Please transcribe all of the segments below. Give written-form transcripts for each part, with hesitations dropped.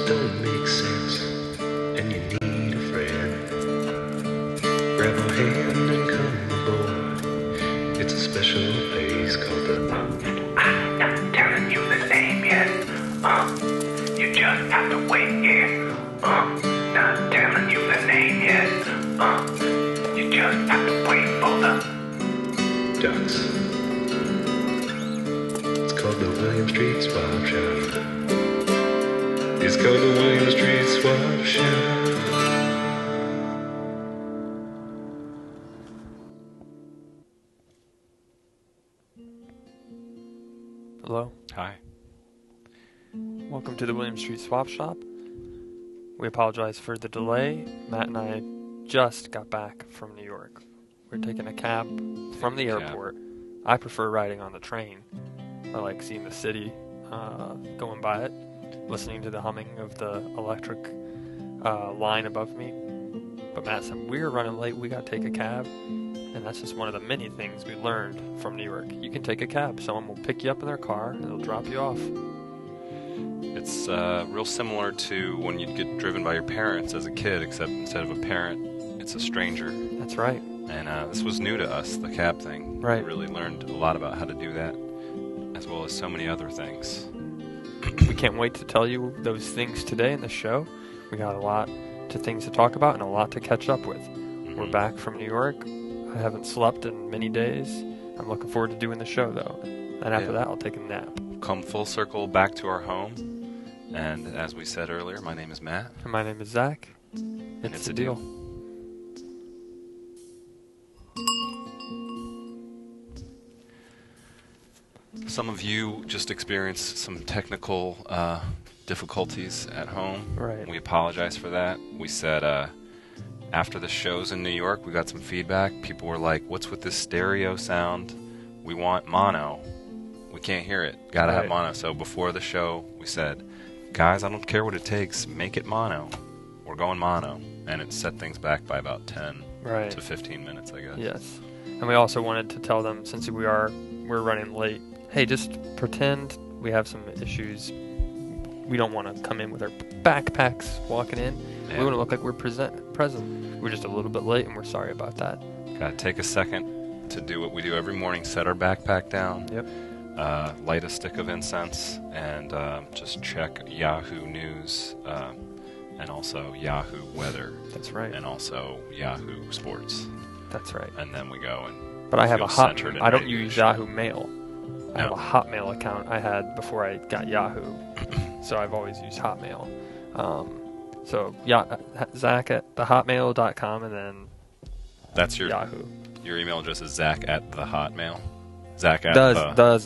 don't make sense and you need a friend, grab a hand and come aboard. It's a special place called the I'm not telling you the name yet. You just have to wait here. Not telling you the name yet. You just have to wait for the ducks. It's called the William Street Swap Shop. It's called the William Street Swap Shop. Hello. Hi. Welcome to the William Street Swap Shop. We apologize for the delay. Matt and I just got back from New York. We're taking a cab from the airport. I prefer riding on the train. I like seeing the city, going by it, listening to the humming of the electric line above me. But Matt said, we're running late, we gotta take a cab. And that's just one of the many things we learned from New York. You can take a cab. Someone will pick you up in their car and they'll drop you off. It's real similar to when you'd get driven by your parents as a kid, except instead of a parent, it's a stranger. That's right. And this was new to us, the cab thing. Right. We really learned a lot about how to do that, as well as so many other things. We can't wait to tell you those things today in the show. We got a lot to things to talk about and a lot to catch up with. We're back from New York. I haven't slept in many days. I'm looking forward to doing the show, though. And after that, I'll take a nap. Come full circle back to our home. And as we said earlier, my name is Matt. And my name is Zach. It's a deal. Some of you just experienced some technical difficulties at home. Right. We apologize for that. We said after the shows in New York, we got some feedback. People were like, what's with this stereo sound? We want mono. We can't hear it. Gotta have mono. So before the show, we said, guys, I don't care what it takes. Make it mono. We're going mono. And it set things back by about 10 to 15 minutes, I guess. Yes. And we also wanted to tell them, since we're running late, hey, just pretend we have some issues. We don't want to come in with our backpacks walking in. Yeah. We want to look like we're present. We're just a little bit late, and we're sorry about that. Gotta take a second to do what we do every morning, set our backpack down. Yep. Light a stick of incense, and just check Yahoo News, and also Yahoo Weather. That's right. And also Yahoo Sports. That's right. And then we go and But I have a I don't use Yahoo Mail. I have a Hotmail account I had before I got Yahoo. So I've always used Hotmail. So Zach at thehotmail.com, and then that's your Yahoo. Your email address is Zach at the Hotmail. Zach at does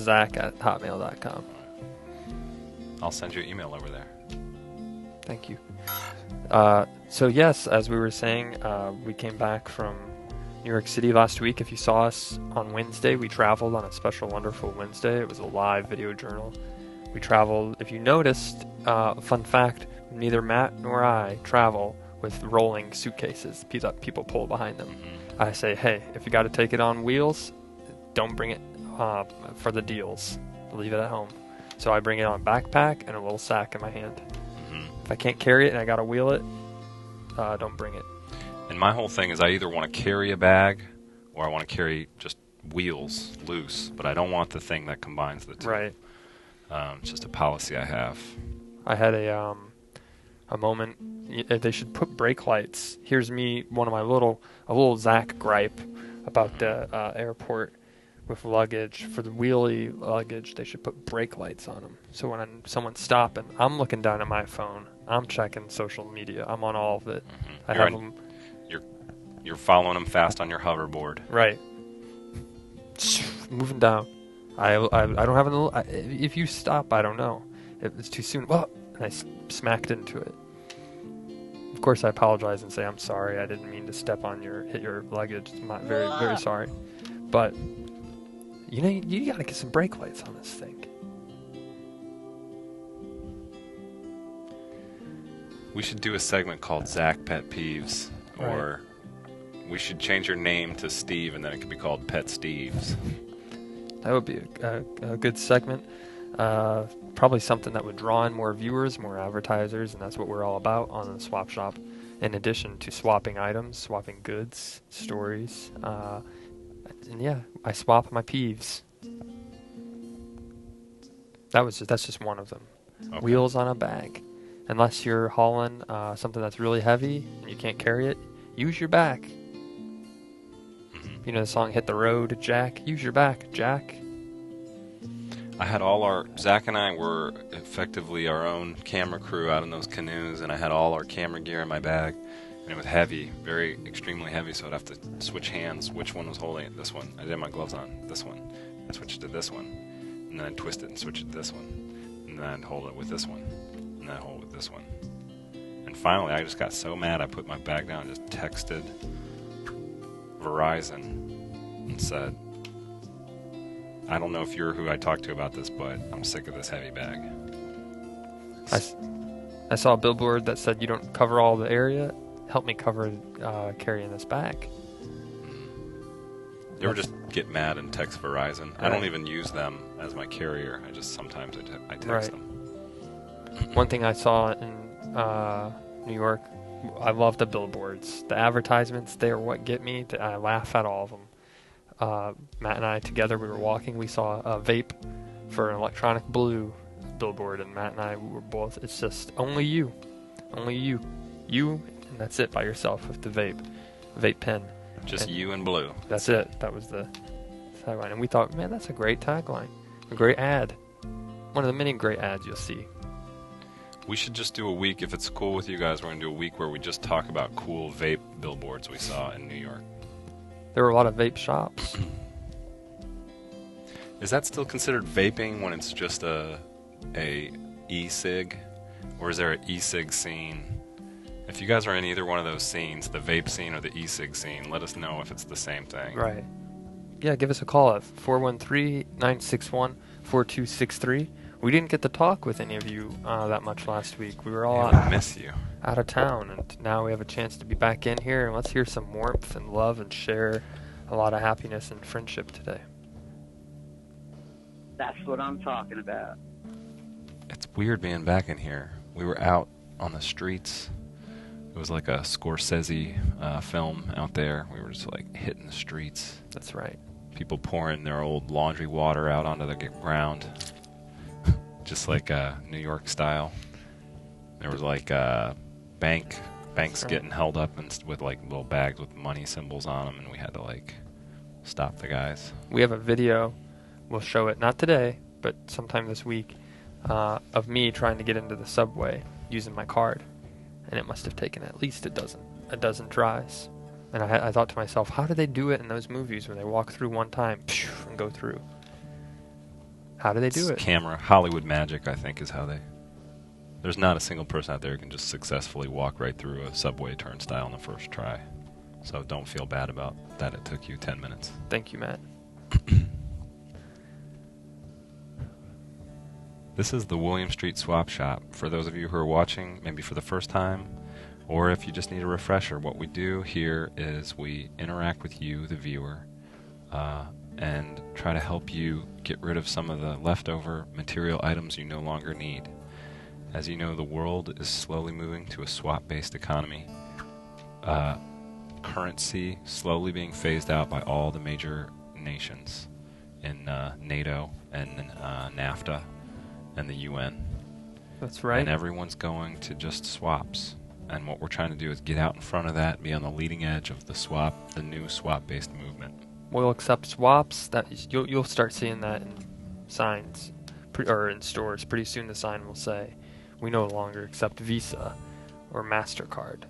Zach at hotmail.com. I'll send you an email over there. Thank you. So yes, as we were saying, we came back from New York City last week. If you saw us on Wednesday, we traveled on a special Wonderful Wednesday. It was a live video journal. We traveled, if you noticed, fun fact, neither Matt nor I travel with rolling suitcases. People pull behind them. Mm-hmm. I say, hey, if you got to take it on wheels, don't bring it for the deals. Leave it at home. So I bring it on a backpack and a little sack in my hand. Mm-hmm. If I can't carry it and I got to wheel it, don't bring it. And my whole thing is I either want to carry a bag or I want to carry just wheels loose, but I don't want the thing that combines the two. Right. It's just a policy I have. I had a moment. They should put brake lights. Here's me, a little Zach gripe about the airport with luggage. For the wheelie luggage, they should put brake lights on them. So when someone's stopping, I'm looking down at my phone. I'm checking social media. I'm on all of it. Mm-hmm. You're following them fast on your hoverboard. Right. Moving down. I don't have if you stop, I don't know. It's too soon. Well, and I smacked into it. Of course, I apologize and say I'm sorry. I didn't mean to hit your luggage. I'm not very, very sorry. But you got to get some brake lights on this thing. We should do a segment called Zach Pet Peeves, or we should change your name to Steve, and then it could be called Pet Steves. That would be a good segment. Probably something that would draw in more viewers, more advertisers, and that's what we're all about on the Swap Shop. In addition to swapping items, swapping goods, stories, and yeah, I swap my peeves. That's just one of them. Okay. Wheels on a bag. Unless you're hauling something that's really heavy and you can't carry it, use your back. Mm-hmm. You know the song "Hit the Road, Jack"? Use your back, Jack. I had Zach and I were effectively our own camera crew out in those canoes, and I had all our camera gear in my bag, and it was heavy, very extremely heavy, so I'd have to switch hands, which one was holding it. This one. I did my gloves on, this one. I switched to this one, and then I'd twist it and switch it to this one, and then I'd hold it with this one, and then I'd hold it with this one. And finally, I just got so mad, I put my bag down and just texted Verizon and said, I don't know if you're who I talked to about this, but I'm sick of this heavy bag. I saw a billboard that said you don't cover all the area. Help me cover carrying this bag. You ever just get mad and text Verizon? Right. I don't even use them as my carrier. I just sometimes I text them. One thing I saw in New York, I love the billboards. The advertisements, they are what get me. I laugh at all of them. Matt and I together, we were walking, we saw a vape for an electronic blue billboard, and Matt and I were both, it's just only you, and that's it by yourself with the vape pen. Just and you and blue. That's it. That was the tagline, and we thought, man, that's a great tagline, a great ad, one of the many great ads you'll see. We should just do a week, if it's cool with you guys, we're going to do a week where we just talk about cool vape billboards we saw in New York. There were a lot of vape shops. Is that still considered vaping when it's just a e-cig? Or is there an e-cig scene? If you guys are in either one of those scenes, the vape scene or the e-cig scene, let us know if it's the same thing. Right. Yeah, give us a call at 413-961-4263. We didn't get to talk with any of you that much last week. We were all I miss you. out of town, and now we have a chance to be back in here, and let's hear some warmth and love and share a lot of happiness and friendship today. That's what I'm talking about. It's weird being back in here. We were out on the streets. It was like a Scorsese film out there. We were just like hitting the streets. That's right. People pouring their old laundry water out onto the ground. Just like New York style. There was like banks right. getting held up with like little bags with money symbols on them, and we had to like stop the guys. We have a video. We'll show it, not today, but sometime this week, of me trying to get into the subway using my card. And it must have taken at least a dozen tries. And I thought to myself, how do they do it in those movies where they walk through one time and go through? How do they do it? Camera, Hollywood magic, I think, is how they... There's not a single person out there who can just successfully walk right through a subway turnstile on the first try. So don't feel bad about that it took you 10 minutes. Thank you, Matt. This is the William Street Swap Shop. For those of you who are watching, maybe for the first time, or if you just need a refresher, what we do here is we interact with you, the viewer, and try to help you get rid of some of the leftover material items you no longer need. As you know, the world is slowly moving to a swap-based economy. Currency slowly being phased out by all the major nations in NATO and NAFTA and the UN. That's right. And everyone's going to just swaps. And what we're trying to do is get out in front of that, be on the leading edge of the new swap-based movement. We'll accept swaps. You'll start seeing that in signs or in stores. Pretty soon the sign will say, we no longer accept Visa or MasterCard.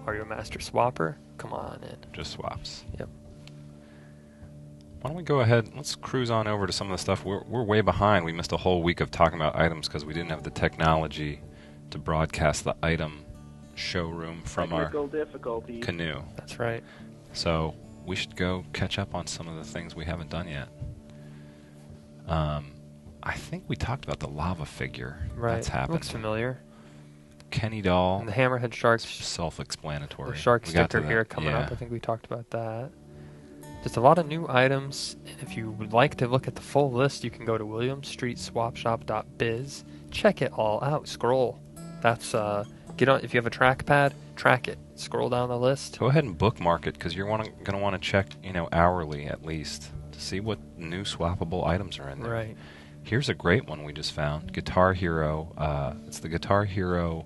Are you a master swapper? Come on in. Just swaps. Yep. Why don't we go ahead, let's cruise on over to some of the stuff. We're way behind. We missed a whole week of talking about items because we didn't have the technology to broadcast the item showroom from Technical difficulties. Canoe. That's right. So we should go catch up on some of the things we haven't done yet. I think we talked about the lava figure Right. that's happened. Looks familiar. Kenny doll. And the Hammerhead Sharks. Self-explanatory. The shark We got to sticker that. here coming Yeah. up. I think we talked about that. Just a lot of new items, and if you would like to look at the full list, you can go to williamstreetswapshop.biz. Check it all out. Scroll. That's get on. If you have a trackpad, track it. Scroll down the list. Go ahead and bookmark it because you're going to want to check, hourly at least to see what new swappable items are in there. Right. Here's a great one we just found. Guitar Hero. It's the Guitar Hero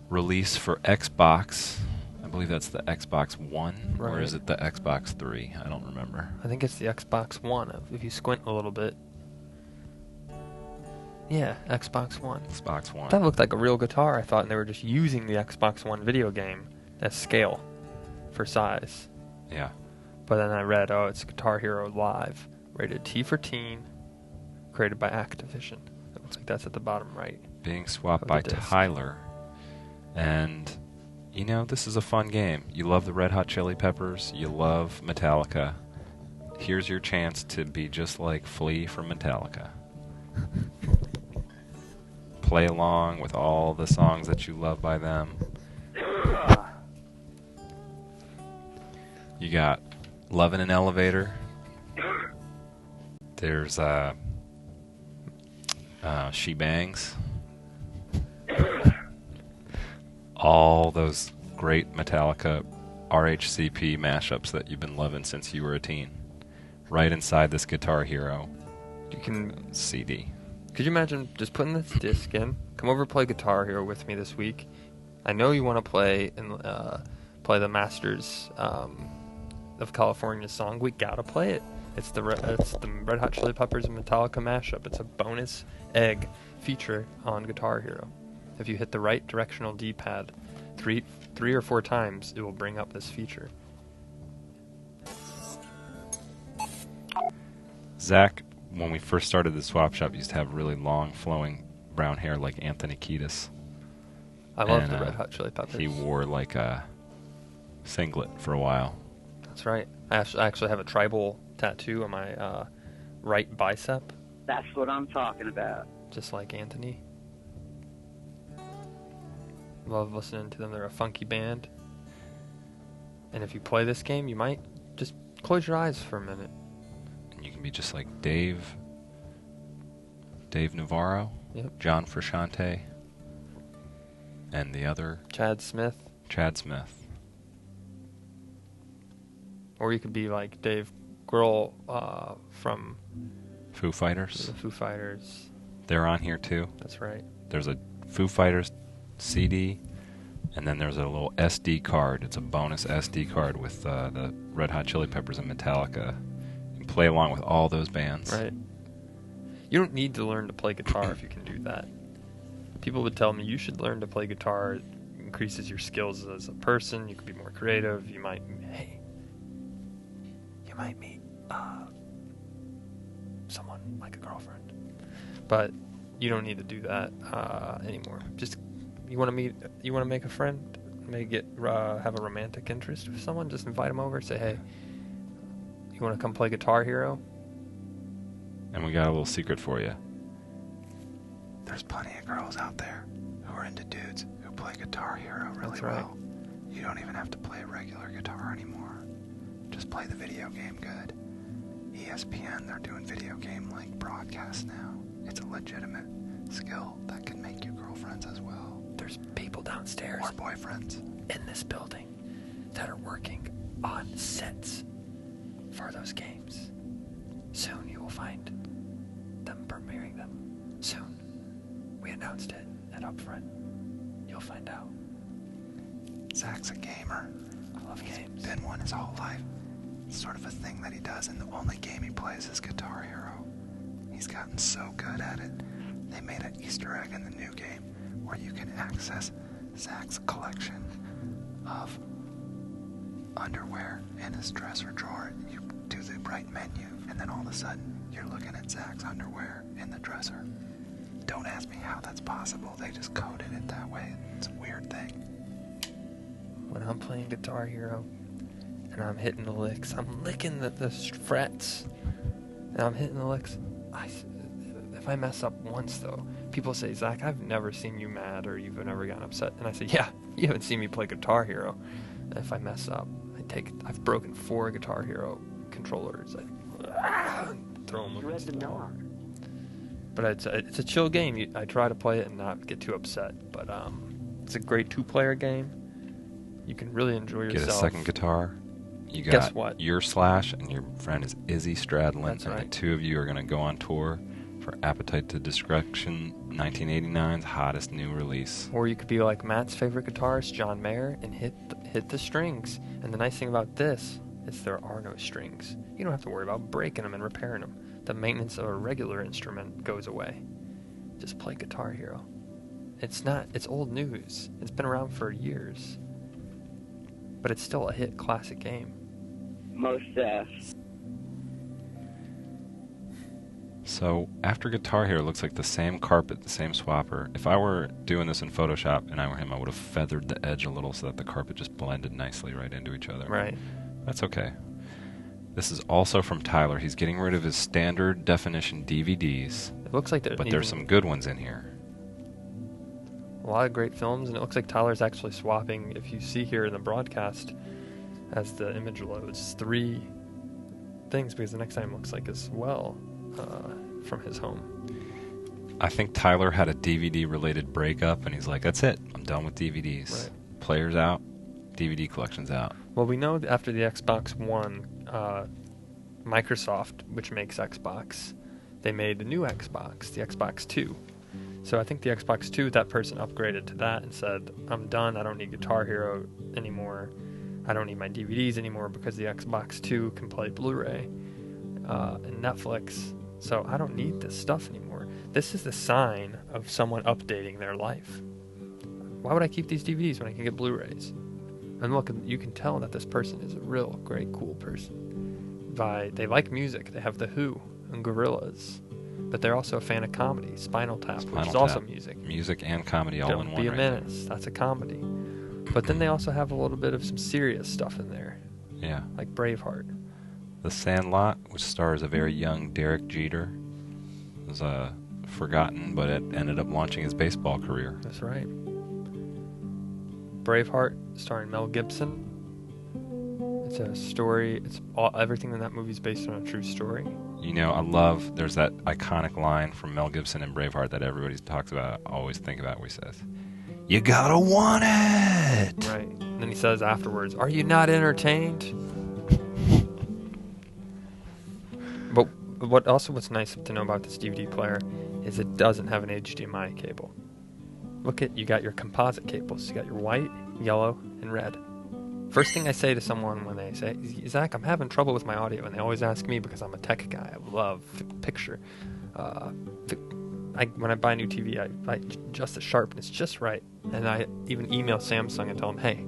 release for Xbox. I believe that's the Xbox One, or Right. is it the Xbox 3? I don't remember. I think it's the Xbox One. If you squint a little bit. Yeah, Xbox One. Xbox One. That looked like a real guitar, I thought, and they were just using the Xbox One video game as scale for size. Yeah. But then I read, it's Guitar Hero Live, rated T for teen, created by Activision. It looks like that's at the bottom right. Being swapped of the by disc. Tyler. And, this is a fun game. You love the Red Hot Chili Peppers. You love Metallica. Here's your chance to be just like Flea from Metallica. Play along with all the songs that you love by them. You got Love in an Elevator. There's She Bangs. All those great Metallica RHCP mashups that you've been loving since you were a teen. Right inside this Guitar Hero You can. CD. Could you imagine just putting this disc in? Come over, play Guitar Hero with me this week. I know you want to play the Masters of California song. We gotta play it. It's the Red Hot Chili Peppers and Metallica mashup. It's a bonus egg feature on Guitar Hero. If you hit the right directional D-pad three or four times, it will bring up this feature. Zach, when we first started the swap shop, used to have really long, flowing brown hair like Anthony Kiedis. I love And, the Red Hot Chili Peppers. He wore like a singlet for a while. That's right. I actually have a tribal tattoo on my right bicep, That's what I'm talking about. just like Anthony. Love listening to them. They're a funky band. And if you play this game, you might just close your eyes for a minute. And you can be just like Dave Navarro, Yep. John Frusciante, and the other, Chad Smith. Chad Smith. Or you could be like Dave Grohl from Foo Fighters. the Foo Fighters. They're on here too. That's right. There's a Foo Fighters CD, and then there's a little SD card. It's a bonus SD card with the Red Hot Chili Peppers and Metallica. You can play along with all those bands. Right. You don't need to learn to play guitar if you can do that. People would tell me you should learn to play guitar. It increases your skills as a person. You can be more creative. You might meet someone like a girlfriend. But you don't need to do that anymore. Just you want to make a friend, have a romantic interest with someone. Just invite them over. Say, hey, you want to come play Guitar Hero? And we got a little secret for you. There's plenty of girls out there who are into dudes who play Guitar Hero really That's right. well. You don't even have to play a regular guitar anymore. Just play the video game good. ESPN, they're doing video game like broadcasts now. It's a legitimate skill that can make you girlfriends as well. There's people downstairs Or boyfriends. in this building that are working on sets for those games. Soon you will find them premiering them. Soon. We announced it at Upfront. You'll find out. Zach's a gamer. I love games. Been one his whole life. It's sort of a thing that he does, and the only game he plays is Guitar Hero. He's gotten so good at it. They made an Easter egg in the new game where you can access Zach's collection of underwear in his dresser drawer. You do the right menu, and then all of a sudden, you're looking at Zach's underwear in the dresser. Don't ask me how that's possible. They just coded it that way. It's a weird thing. When I'm playing Guitar Hero and I'm hitting the licks, I'm licking the frets, and I'm hitting the licks. If I mess up once, though, people say, Zach, I've never seen you mad or you've never gotten upset. And I say, yeah, you haven't seen me play Guitar Hero. And if I mess up, I I've broken 4 Guitar Hero controllers. I throw them against the wall. But it's a chill game. I try to play it and not get too upset. But it's a great 2-player game. You can really enjoy yourself. Get a second guitar. You got Guess what? your Slash, and your friend is Izzy Stradlin. That's and right. the two of you are going to go on tour for Appetite to Destruction, 1989's hottest new release. Or you could be like Matt's favorite guitarist, John Mayer, and hit the strings. And the nice thing about this is there are no strings. You don't have to worry about breaking them and repairing them. The maintenance of a regular instrument goes away. Just play Guitar Hero. It's old news. It's been around for years. But it's still a hit classic game. Most So after Guitar Hero, it looks like the same carpet, the same swapper. If I were doing this in Photoshop and I were him, I would have feathered the edge a little so that the carpet just blended nicely right into each other. Right. That's okay. This is also from Tyler. He's getting rid of his standard definition DVDs, It looks like but there's some good ones in here. a lot of great films, and it looks like Tyler's actually swapping, if you see here in the broadcast, as the image loads, 3 things, because the next time looks like as well from his home. I think Tyler had a DVD-related breakup, and he's like, that's it. I'm done with DVDs. Right. Players out, DVD collection's out. Well, we know that after the Xbox One, Microsoft, which makes Xbox, they made the new Xbox, the Xbox 2. So I think the Xbox 2, that person upgraded to that and said, I'm done, I don't need Guitar Hero anymore, I don't need my DVDs anymore, because the Xbox 2 can play Blu-ray and Netflix, so I don't need this stuff anymore. This is the sign of someone updating their life. Why would I keep these DVDs when I can get Blu-rays? And look, you can tell that this person is a real great, cool person. They like music. They have The Who and Gorillaz. But they're also a fan of comedy. Spinal Tap, which is also music. Music and comedy all in Don't one. Be a right Menace. That's a comedy. But then they also have a little bit of some serious stuff in there, there. Yeah. like Braveheart. The Sandlot, which stars a very young Derek Jeter, was forgotten, but it ended up launching his baseball career. That's right. Braveheart, starring Mel Gibson. It's a story. Everything in that movie is based on a true story. You know, there's that iconic line from Mel Gibson in Braveheart that everybody talks about, I always think about, where he says, "You gotta want it!" Right. And then he says afterwards, "Are you not entertained?" But what's nice to know about this DVD player is it doesn't have an HDMI cable. You got your composite cables. You got your white, yellow, and red. First thing I say to someone when they say, "Zach, I'm having trouble with my audio," and they always ask me because I'm a tech guy. I love picture. When I buy a new TV, I adjust the sharpness just right. And I even email Samsung and tell them, "Hey,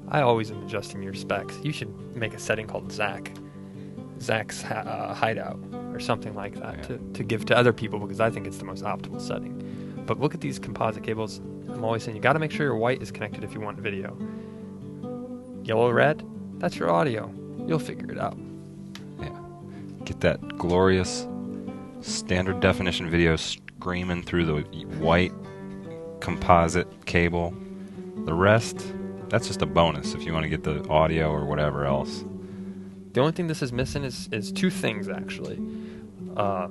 I always am adjusting your specs. You should make a setting called Zach's Hideout," or something like that, Yeah. to give to other people, because I think it's the most optimal setting. But look at these composite cables. I'm always saying you got to make sure your white is connected if you want video. Yellow, red, that's your audio. You'll figure it out. Yeah. Get that glorious standard definition video screaming through the white composite cable. The rest, that's just a bonus if you want to get the audio or whatever else. The only thing this is missing is 2 things, actually.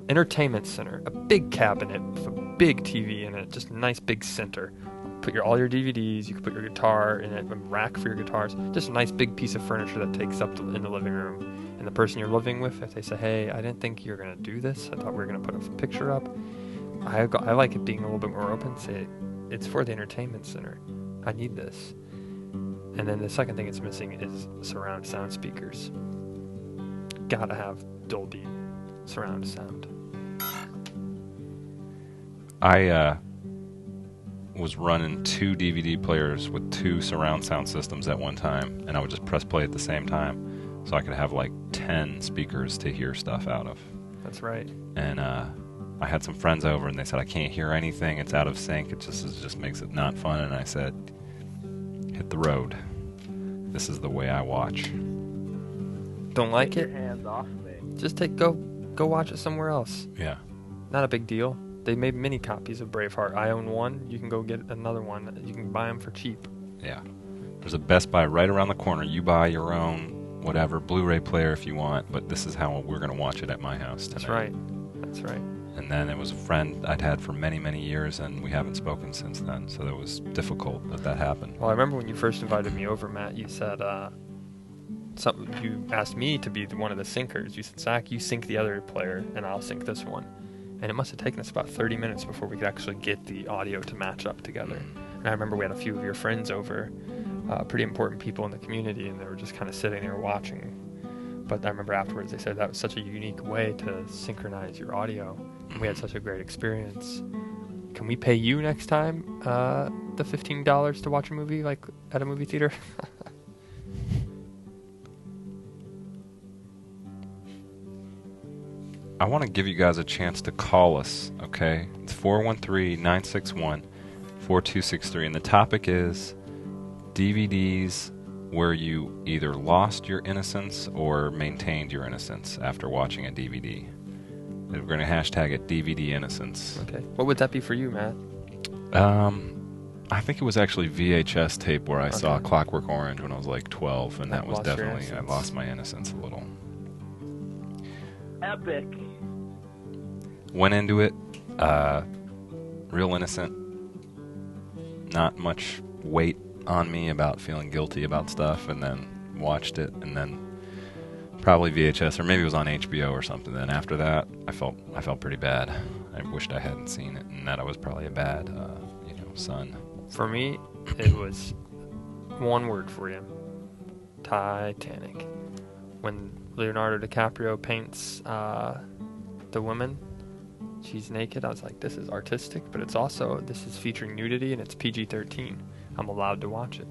Entertainment center, a big cabinet with a big TV in it, just a nice big center. Put all your DVDs, you can put your guitar in it, a rack for your guitars, just a nice big piece of furniture that takes up in the living room. And the person you're living with, if they say, "Hey, I didn't think you were going to do this, I thought we were going to put a picture up," I like it being a little bit more open. Say, "It's for the entertainment center. I need this." And then the second thing it's missing is surround sound speakers. Gotta have Dolby surround sound. I was running 2 DVD players with 2 surround sound systems at one time, and I would just press play at the same time, so I could have like 10 speakers to hear stuff out of. That's right. And I had some friends over, and they said, "I can't hear anything. It's out of sync. It just makes it not fun." And I said, "Hit the road. This is the way I watch." Don't like it? Hands off me. Just go watch it somewhere else. Yeah. Not a big deal. They made mini copies of Braveheart. I own one. You can go get another one. You can buy them for cheap. Yeah. There's a Best Buy right around the corner. You buy your own, whatever, Blu-ray player if you want, but this is how we're going to watch it at my house tonight. That's right. That's right. And then it was a friend I'd had for many, many years, and we haven't spoken since then, so it was difficult that happened. Well, I remember when you first invited me over, Matt, you said, you asked me to be one of the syncers. You said, Zach, you sync the other player, and I'll sync this one. And it must have taken us about 30 minutes before we could actually get the audio to match up together. And I remember we had a few of your friends over, pretty important people in the community, and they were just kind of sitting there watching. But I remember afterwards they said that was such a unique way to synchronize your audio. And we had such a great experience. Can we pay you next time the $15 to watch a movie like at a movie theater? I want to give you guys a chance to call us, okay? It's 413-961-4263, and the topic is DVDs where you either lost your innocence or maintained your innocence after watching a DVD. We're going to hashtag it DVD innocence. Okay. What would that be for you, Matt? I think it was actually VHS tape where I saw Clockwork Orange when I was like 12, and that was definitely, I lost my innocence a little. Epic. Went into it, real innocent, not much weight on me about feeling guilty about stuff, and then watched it, and then probably VHS, or maybe it was on HBO or something. Then after that, I felt pretty bad. I wished I hadn't seen it, and that I was probably a bad, son. For me, it was one word for you: Titanic. When Leonardo DiCaprio paints the woman, she's naked, I was like, this is artistic, but this is featuring nudity, and it's PG-13. I'm allowed to watch it.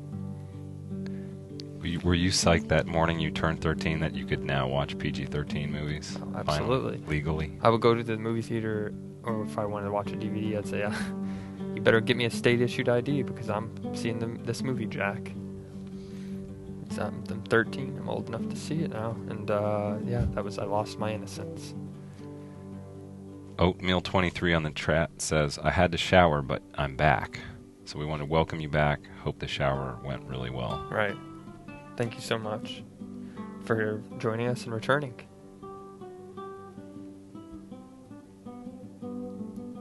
Were you psyched that morning you turned 13 that you could now watch PG-13 movies? Oh, absolutely. Finally, legally? I would go to the movie theater, or if I wanted to watch a DVD, I'd say, you better get me a state-issued ID because I'm seeing this movie, Jack. I'm 13. I'm old enough to see it now. And, I lost my innocence. Oatmeal23 on the chat says, I had to shower, but I'm back. So we want to welcome you back. Hope the shower went really well. Right. Thank you so much for joining us and returning.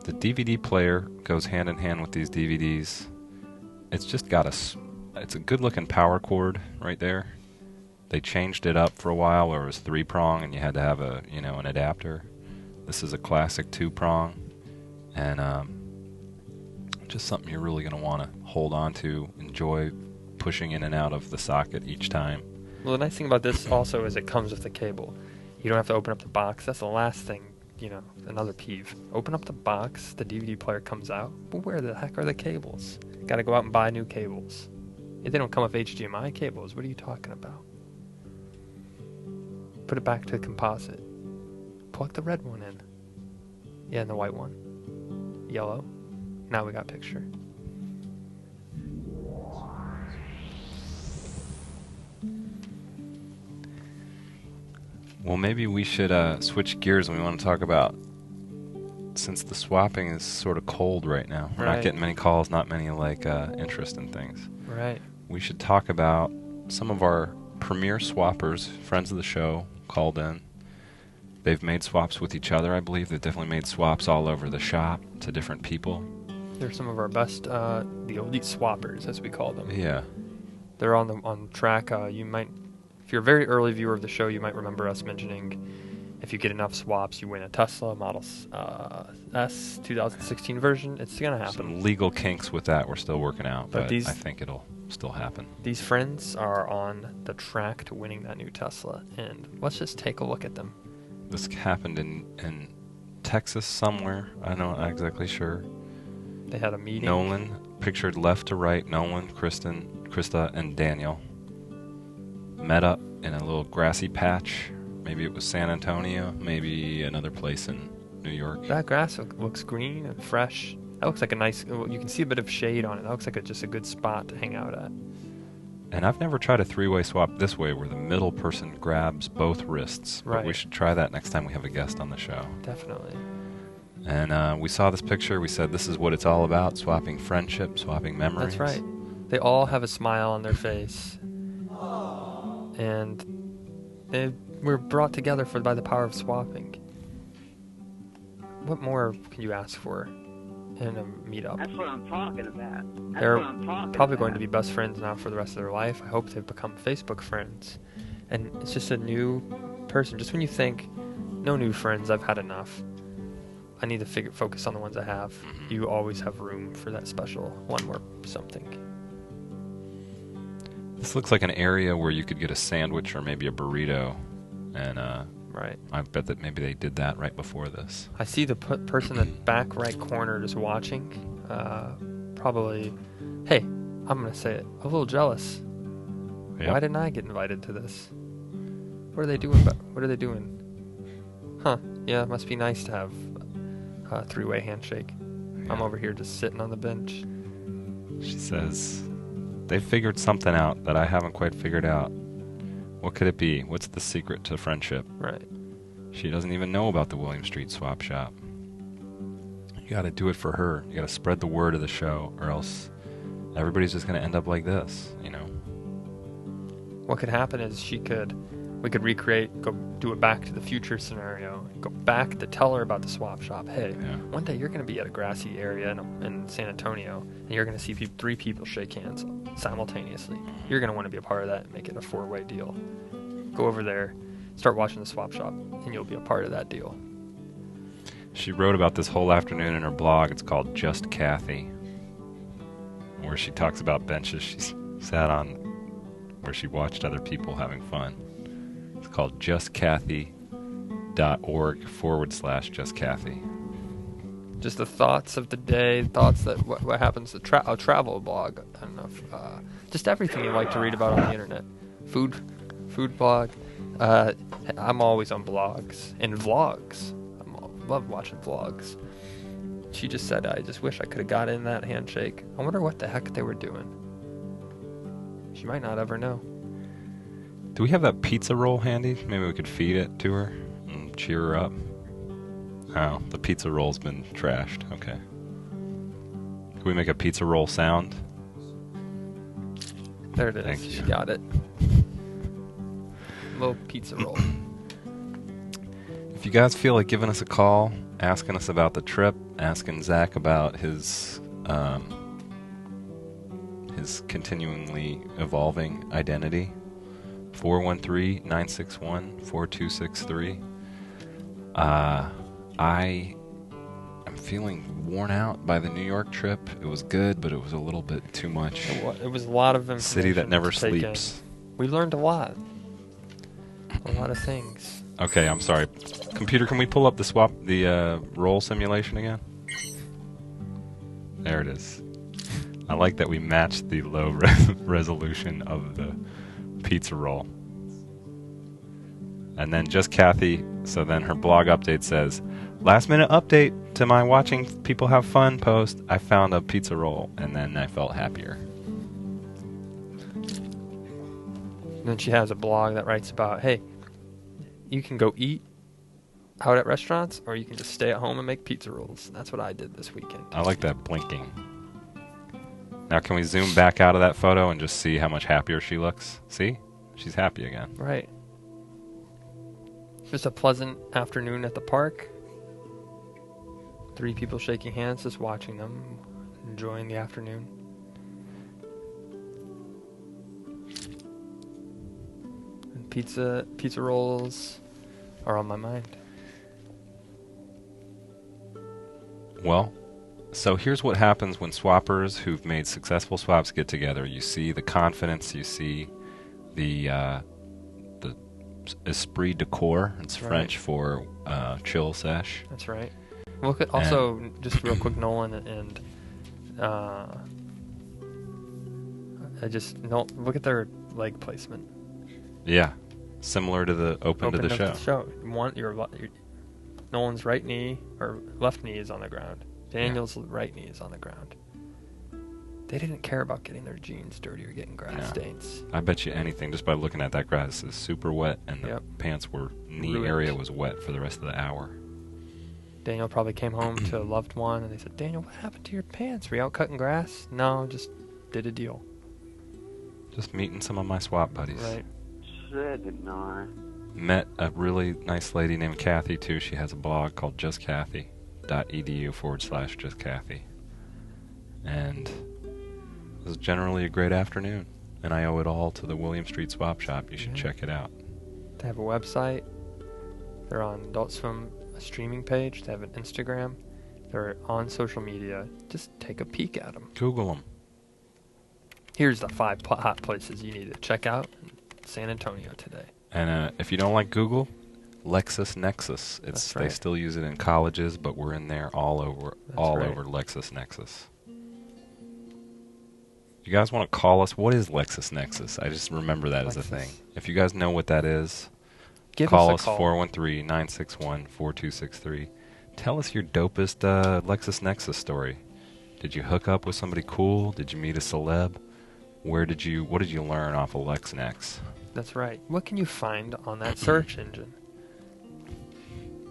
The DVD player goes hand in hand with these DVDs. It's just got it's a good-looking power cord right there. They changed it up for a while where it was 3-prong and you had to have an adapter. This is a classic 2-prong, and just something you're really going to want to hold on to, enjoy pushing in and out of the socket each time. Well, the nice thing about this also is it comes with the cable. You don't have to open up the box. That's the last thing, another peeve. Open up the box, the DVD player comes out, but where the heck are the cables? Got to go out and buy new cables. If they don't come with HDMI cables, what are you talking about? Put it back to composite. Plug the red one in. Yeah, and the white one. Yellow. Now we got picture. Well, maybe we should switch gears and we want to talk about, since the swapping is sort of cold right now. We're not getting many calls, not many interest in things. Right. We should talk about some of our premier swappers, friends of the show, called in. They've made swaps with each other, I believe. They've definitely made swaps all over the shop to different people. They're some of our best, the elite swappers, as we call them. Yeah. They're on track. You might, if you're a very early viewer of the show, you might remember us mentioning if you get enough swaps, you win a Tesla Model S 2016 version. It's going to happen. Some legal kinks with that we're still working out, but I think it'll still happen. These friends are on the track to winning that new Tesla, and let's just take a look at them. This happened in Texas somewhere. I'm not exactly sure. They had a meeting. Nolan, pictured left to right, Nolan, Krista, and Daniel met up in a little grassy patch. Maybe it was San Antonio, maybe another place in New York. That grass looks green and fresh. That looks like a nice, you can see a bit of shade on it. That looks like just a good spot to hang out at. And I've never tried a 3-way swap this way where the middle person grabs both wrists. Right. But we should try that next time we have a guest on the show. Definitely. And we saw this picture. We said this is what it's all about, swapping friendship, swapping memories. That's right. They all have a smile on their face. And they were brought together by the power of swapping. What more can you ask for in a meetup? That's what I'm talking about. That's They're what I'm talking probably about. going to be best friends now for the rest of their life. I hope they've become Facebook friends. And it's just a new person. Just when you think, no new friends, I've had enough. I need to focus on the ones I have. You always have room for that special one more something. This looks like an area where you could get a sandwich or maybe a burrito, and Right. I bet that maybe they did that right before this. I see the person in the back right corner just watching. Probably, hey, I'm going to say it, a little jealous. Yep. Why didn't I get invited to this? What are they doing? What are they doing? Huh. Yeah, it must be nice to have a three-way handshake. Yeah. I'm over here just sitting on the bench. She says, they figured something out that I haven't quite figured out. What could it be? What's the secret to friendship? Right. She doesn't even know about the William Street Swap Shop. You gotta do it for her. You gotta spread the word of the show, or else everybody's just gonna end up like this, you know? What could happen is we could recreate, go do a Back to the Future scenario, go back to tell her about the swap shop. Hey, Yeah. one day you're going to be at a grassy area in San Antonio, and you're going to see three people shake hands simultaneously. You're going to want to be a part of that and make it a four-way deal. Go over there, start watching the swap shop, and you'll be a part of that deal. She wrote about this whole afternoon in her blog. It's called Just Kathy, where she talks about benches she sat on, where she watched other people having fun. It's called justkathy.org/justkathy. Just the thoughts of the day, thoughts that what happens, a travel blog. I don't know if, just everything you like to read about on the internet. Food blog. I'm always on blogs and vlogs. Love watching vlogs. She just said, I just wish I could have got in that handshake. I wonder what the heck they were doing. She might not ever know. Do we have that pizza roll handy? Maybe we could feed it to her and cheer her up. Oh, the pizza roll's been trashed. Okay. Can we make a pizza roll sound? There it is. Thank She you. got it. Little pizza roll. If you guys feel like giving us a call, asking us about the trip, asking Zach about his continually evolving identity, 413-961-4263. I am feeling worn out by the New York trip. It was good, but it was a little bit too much. It was a lot of information. City that never to take in. sleeps. We learned a lot. A lot of things. Okay, I'm sorry. Computer, can we pull up the roll simulation again? There it is. I like that we matched the low resolution of the pizza roll. And then just Kathy, so then her blog update says, last minute update to my watching people have fun post. I found a pizza roll, and then I felt happier. And then she has a blog that writes about, hey, you can go eat out at restaurants, or you can just stay at home and make pizza rolls. And that's what I did this weekend. I like that blinking. Now can we zoom back out of that photo and just see how much happier she looks? See? She's happy again. Right. Just a pleasant afternoon at the park. 3 people shaking hands, just watching them, enjoying the afternoon. And pizza rolls are on my mind. Well, so here's what happens when swappers who've made successful swaps get together. You see the confidence, you see the esprit de corps. It's Right. French for chill sesh. That's right. Look at also just real quick, Nolan and look at their leg placement. Yeah, similar to the open to the show. Nolan's right knee or left knee is on the ground. Daniel's right knee is on the ground. They didn't care about getting their jeans dirty or getting grass No. stains. I bet you anything just by looking at that grass is super wet, and the Yep. pants were knee Ruined. area was wet for the rest of the hour. Daniel probably came home to a loved one and they said, Daniel, what happened to your pants? Were you out cutting grass? No, just did a deal. Just meeting some of my swap buddies. Right. Seminar. Met a really nice lady named Kathy, too. She has a blog called justkathy.edu/justKathy. And it was generally a great afternoon. And I owe it all to the William Street Swap Shop. You should check it out. They have a website. They're on Adult Swim, a streaming page. They have an Instagram. They're on social media. Just take a peek at them. Google them. Here's the 5 hot places you need to check out in San Antonio today. And if you don't like Google, LexisNexis. That's They right. still use it in colleges, but we're in there all over right. over LexisNexis. You guys want to call us? What is LexisNexis? I just remember that as a thing. If you guys know what that is, call us 413-961-4263. Tell us your dopest LexisNexis story. Did you hook up with somebody cool? Did you meet a celeb? What did you learn off of LexNex? That's right. What can you find on that search engine?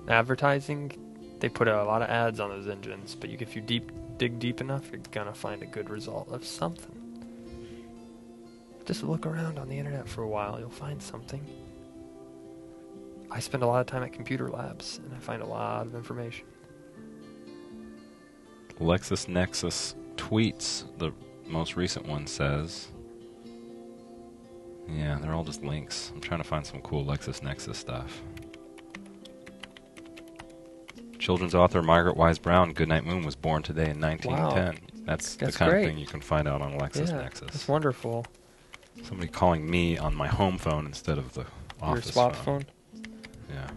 Advertising, they put a lot of ads on those engines, but if you dig deep enough, you're gonna find a good result of something. Just look around on the internet for a while, you'll find something. I spend a lot of time at computer labs, and I find a lot of information. LexisNexis tweets, the most recent one says... Yeah, they're all just links. I'm trying to find some cool LexisNexis stuff. Children's author Margaret Wise Brown, Goodnight Moon, was born today in 1910. Wow. That's the That's kind great. of thing you can find out on Yeah, LexisNexis. that's wonderful. Somebody calling me on my home phone instead of the Your office swap phone? Yeah.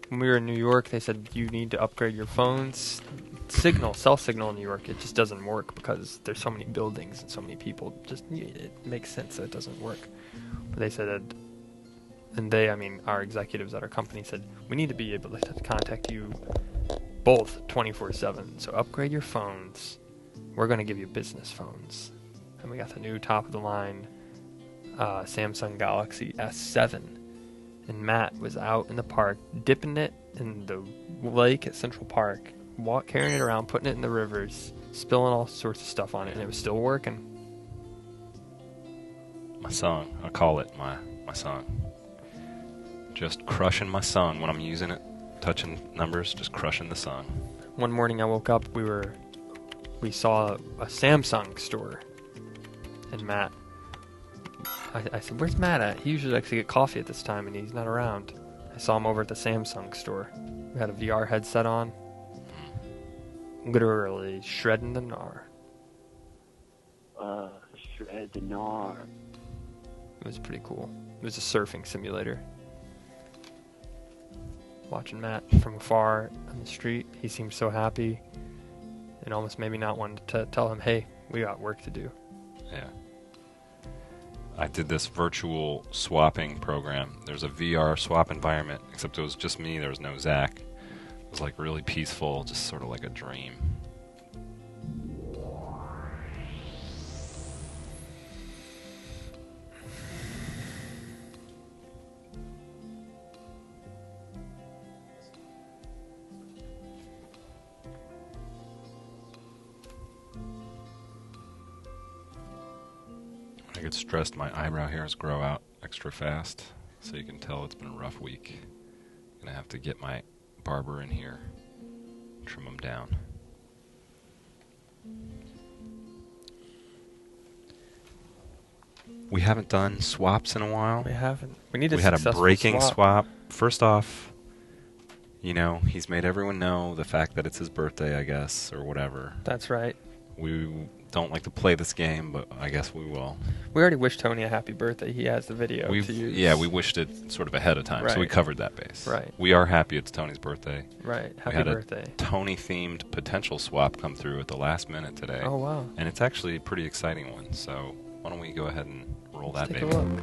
When we were in New York, they said you need to upgrade your phone's cell signal in New York. It just doesn't work because there's so many buildings and so many people. It makes sense that it doesn't work. But they said, our executives at our company said, we need to be able to contact you both 24/7. So upgrade your phones. We're going to give you business phones. And we got the new top of the line Samsung Galaxy S7. And Matt was out in the park dipping it in the lake at Central Park, carrying it around, putting it in the rivers, spilling all sorts of stuff on it, and it was still working. My song. I call it my song. Just crushing my song when I'm using it, touching numbers, just crushing the song. One morning I woke up, we saw a Samsung store, and Matt, I said, where's Matt at? He usually likes to get coffee at this time, and he's not around. I saw him over at the Samsung store. We had a VR headset on. Literally shredding the gnar. Shred the gnar. It was pretty cool. It was a surfing simulator. Watching Matt from afar on the street, he seemed so happy. It almost made me not want to tell him, hey, we got work to do. Yeah. I did this virtual swapping program. There's a VR swap environment, except it was just me. There was no Zach. It was like really peaceful, just sort of like a dream. When I get stressed, my eyebrow hairs grow out extra fast, so you can tell it's been a rough week. I'm gonna have to get my barber in here, trim them down. We haven't done swaps in a while. We haven't. We need a We had a successful breaking swap. First off, he's made everyone know the fact that it's his birthday, I guess, or whatever. That's right. We don't like to play this game, but I guess we will. We already wished Tony a happy birthday. He has the video to use. Yeah, we wished it sort of ahead of time, so we Right. covered that base. Right. We are happy it's Tony's birthday. Right. We Happy had birthday. a Tony-themed potential swap come through at the last minute today. Oh, wow. And it's actually a pretty exciting one, so why don't we go ahead and roll Let's that take baby. a look.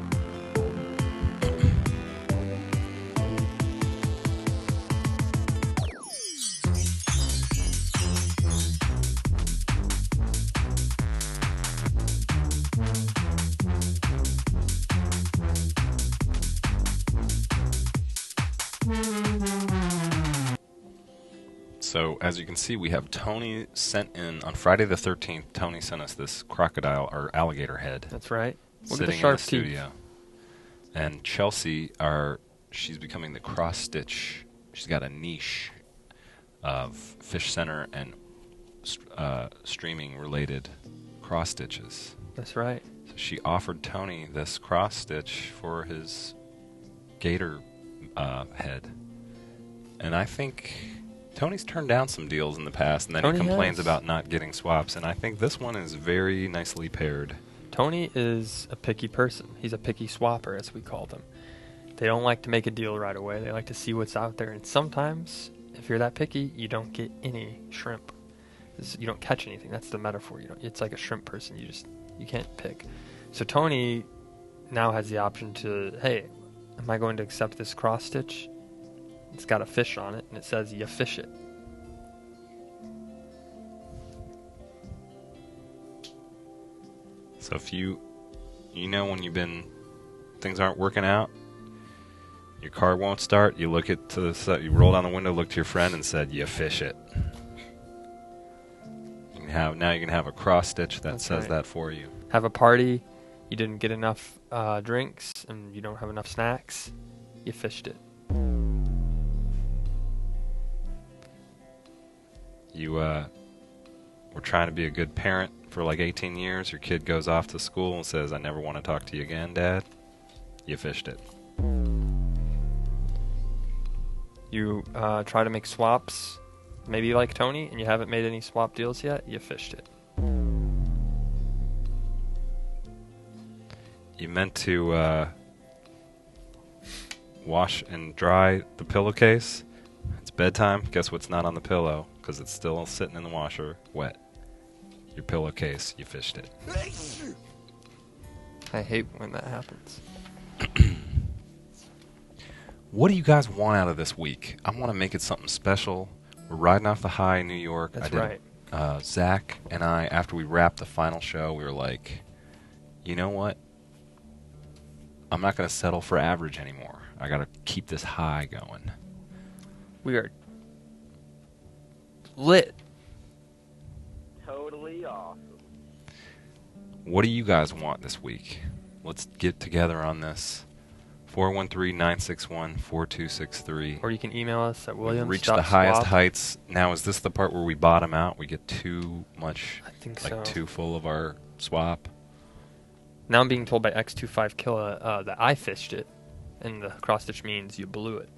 So, as you can see, we have Tony sent in, on Friday the 13th, Tony sent us this crocodile, or alligator head. That's right. Look at the sitting in the sharp teeth. studio. And Chelsea, she's becoming the cross stitch. She's got a niche of Fish Center and streaming related cross stitches. That's right. So she offered Tony this cross stitch for his gator head. And I think Tony's turned down some deals in the past, and then Tony he complains has. about not getting swaps. And I think this one is very nicely paired. Tony is a picky person. He's a picky swapper, as we call them. They don't like to make a deal right away. They like to see what's out there. And sometimes, if you're that picky, you don't get any shrimp. You don't catch anything. That's the metaphor. It's like a shrimp person. You can't pick. So Tony now has the option to, hey, am I going to accept this cross stitch? It's got a fish on it, and it says you fish it. So if you know when things aren't working out, your car won't start, you look at to the side, you roll down the window, look to your friend, and said, "You fish it." Now you can have a cross stitch that says right. that for you. Have a party, you didn't get enough drinks, and you don't have enough snacks, you fished it. You were trying to be a good parent for like 18 years. Your kid goes off to school and says, "I never want to talk to you again, Dad." You fished it. You try to make swaps, maybe like Tony, and you haven't made any swap deals yet, you fished it. You meant to wash and dry the pillowcase. It's bedtime. Guess what's not on the pillow? Because it's still sitting in the washer, wet. Your pillowcase, you fished it. I hate when that happens. What do you guys want out of this week? I want to make it something special. We're riding off the high in New York. That's right. Zach and I, after we wrapped the final show, we were like, you know what? I'm not going to settle for average anymore. I got to keep this high going. We are lit. Totally awesome. What do you guys want this week? Let's get together on this. 413-961-4263. Or you can email us at We've Williams. reached the highest heights. Now, is this the part where we bottom out? We get too much, I think like so. too full of our swap? Now I'm being told by X25 Killa that I fished it, and the cross stitch means you blew it.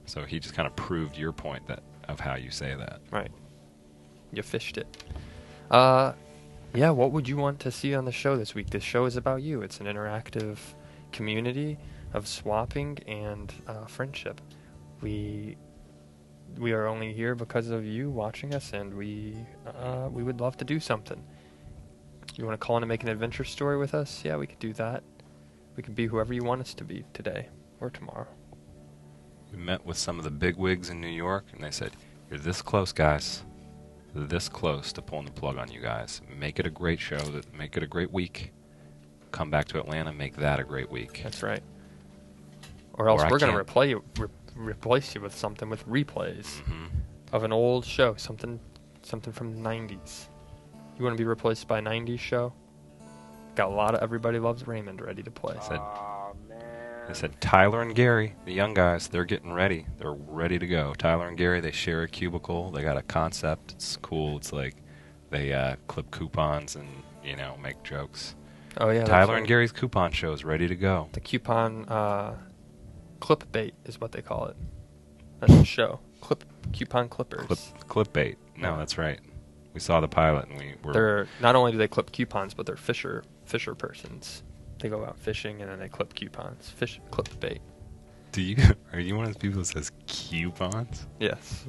So he just kind of proved your point of how you say that. Right. You fished it. Yeah, what would you want to see on the show this week? This show is about you. It's an interactive community of swapping and friendship. We are only here because of you watching us, and we would love to do something. You want to call in and make an adventure story with us? Yeah, we could do that. We could be whoever you want us to be today or tomorrow. We met with some of the big wigs in New York, and they said, "You're this close, guys. You're this close to pulling the plug on you guys. Make it a great show. Make it a great week. Come back to Atlanta. Make that a great week." That's right. Or else Or I we're going to can't- replace you with something with replays hmm of an old show, something from the 90s. You want to be replaced by a 90s show? Got a lot of Everybody Loves Raymond ready to play. Said- Oh, man. They said Tyler and Gary, the young guys, they're getting ready. They're ready to go. Tyler and Gary, they share a cubicle. They got a concept. It's cool. It's like they clip coupons and, make jokes. Oh, yeah. that's Tyler right. and Gary's coupon show is ready to go. The coupon clip bait is what they call it. That's the show. Coupon clippers. Clip bait. No, that's right. We saw the pilot and we were. They're not only do they clip coupons, but they're fisher persons. They go out fishing and then they clip coupons. Clip bait. Are you one of those people that says coupons? Yes.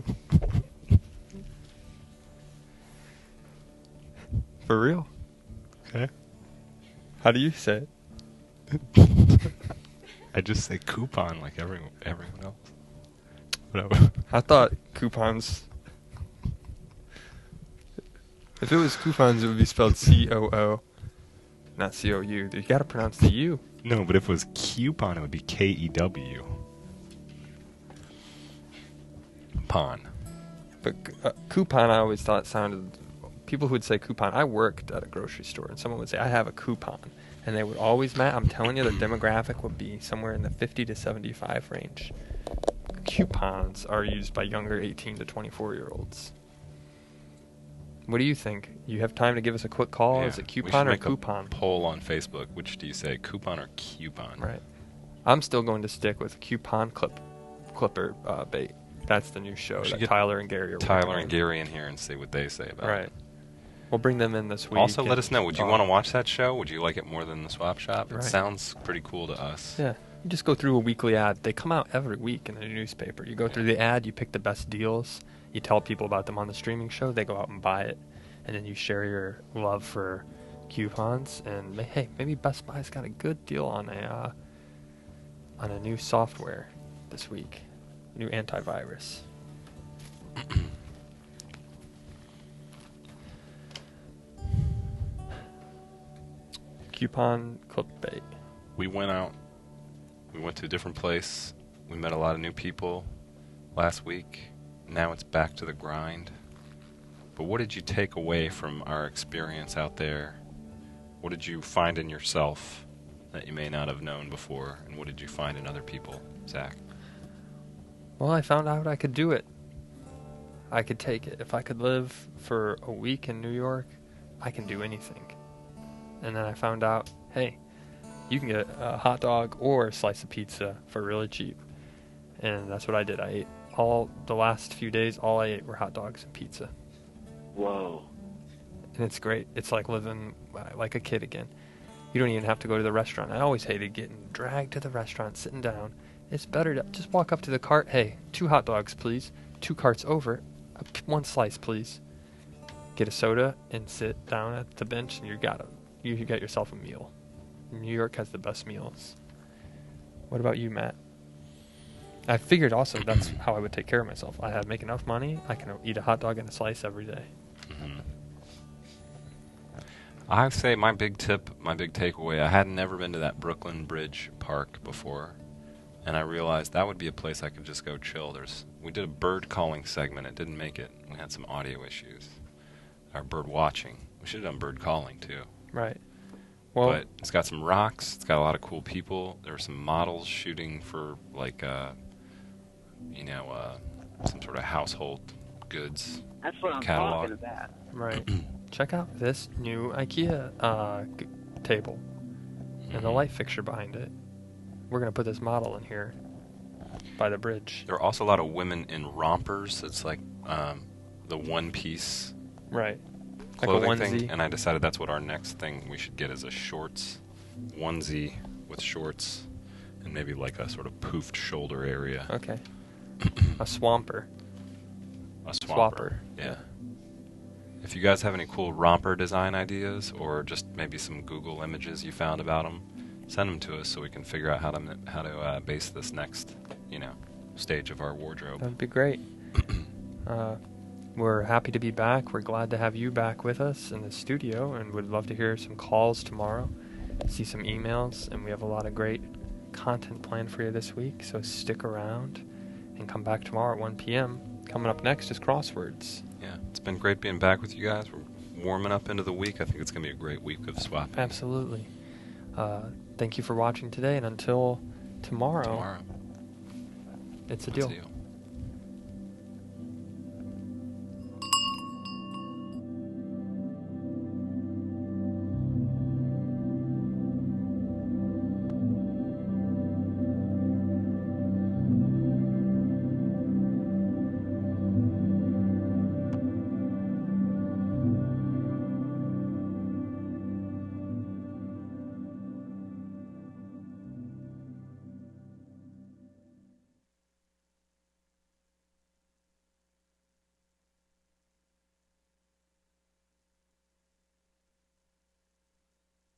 For real? Okay. How do you say it? I just say coupon like everyone else. Whatever. I thought coupons. If it was coupons, it would be spelled C-O-O, not C-O-U. You gotta pronounce the U. No, but if it was coupon, it would be K-E-W. Pon. But coupon, I always thought people who would say coupon. I worked at a grocery store, and someone would say, I have a coupon. And they would always, Matt, I'm telling you, the demographic would be somewhere in the 50 to 75 range. Coupons are used by younger 18 to 24-year-olds. What do you think? You have time to give us a quick call? Yeah, Is it we should coupon or make coupon? a poll on Facebook. Which do you say, coupon or coupon? Right. I'm still going to stick with coupon clipper bait. That's the new show We should that get Tyler and Gary are Tyler working and on. Gary in here and see what they say about Right. it. We'll bring them in this week. Also, let and us know. Would you talk. want to watch that show? Would you like it more than the Swap Shop? It Right. sounds pretty cool to us. Yeah. You just go through a weekly ad. They come out every week in the newspaper. You go through the ad, you pick the best deals, you tell people about them on the streaming show, they go out and buy it, and then you share your love for coupons. And hey, maybe Best Buy's got a good deal on a new software this week, new antivirus. Coupon clickbait. We went out. We went to a different place. We met a lot of new people last week. Now it's back to the grind. But what did you take away from our experience out there? What did you find in yourself that you may not have known before? And what did you find in other people, Zach? Well, I found out I could do it. I could take it. If I could live for a week in New York, I can do anything. And then I found out, hey, you can get a hot dog or a slice of pizza for really cheap. And that's what I did. I ate the last few days, all I ate were hot dogs and pizza. Whoa. And it's great. It's like living like a kid again. You don't even have to go to the restaurant. I always hated getting dragged to the restaurant, sitting down. It's better to just walk up to the cart. Hey, 2 hot dogs, please. 2 carts over. 1 slice, please. Get a soda and sit down at the bench, and you got yourself a meal. New York has the best meals. What about you, Matt? I figured also that's how I would take care of myself. I have make enough money. I can eat a hot dog and a slice every day. Mm-hmm. I'd say my big takeaway, I had never been to that Brooklyn Bridge Park before, and I realized that would be a place I could just go chill. We did a bird calling segment. It didn't make it. We had some audio issues. Or bird watching. We should have done bird calling, too. Right. Well, but it's got some rocks. It's got a lot of cool people. There were some models shooting for, like, some sort of household goods That's what I'm catalog. talking about. right. Check out this new IKEA table and the light fixture behind it. We're going to put this model in here by the bridge. There are also a lot of women in rompers. It's like the one-piece Right. clothing like a onesie. thing. And I decided that's what our next thing we should get is a shorts onesie with shorts and maybe like a sort of poofed shoulder area. Okay. A swamper. A Swapper. Yeah. If you guys have any cool romper design ideas or just maybe some Google images you found about them, send them to us so we can figure out how to base this next, stage of our wardrobe. That'd be great. We're happy to be back. We're glad to have you back with us in the studio, and would love to hear some calls tomorrow, see some emails, and we have a lot of great content planned for you this week, so stick around and come back tomorrow at 1 p.m. Coming up next is Crosswords. Yeah, it's been great being back with you guys. We're warming up into the week. I think it's going to be a great week of swapping. Absolutely. Thank you for watching today, and until tomorrow. Tomorrow. It's a That's deal. a deal.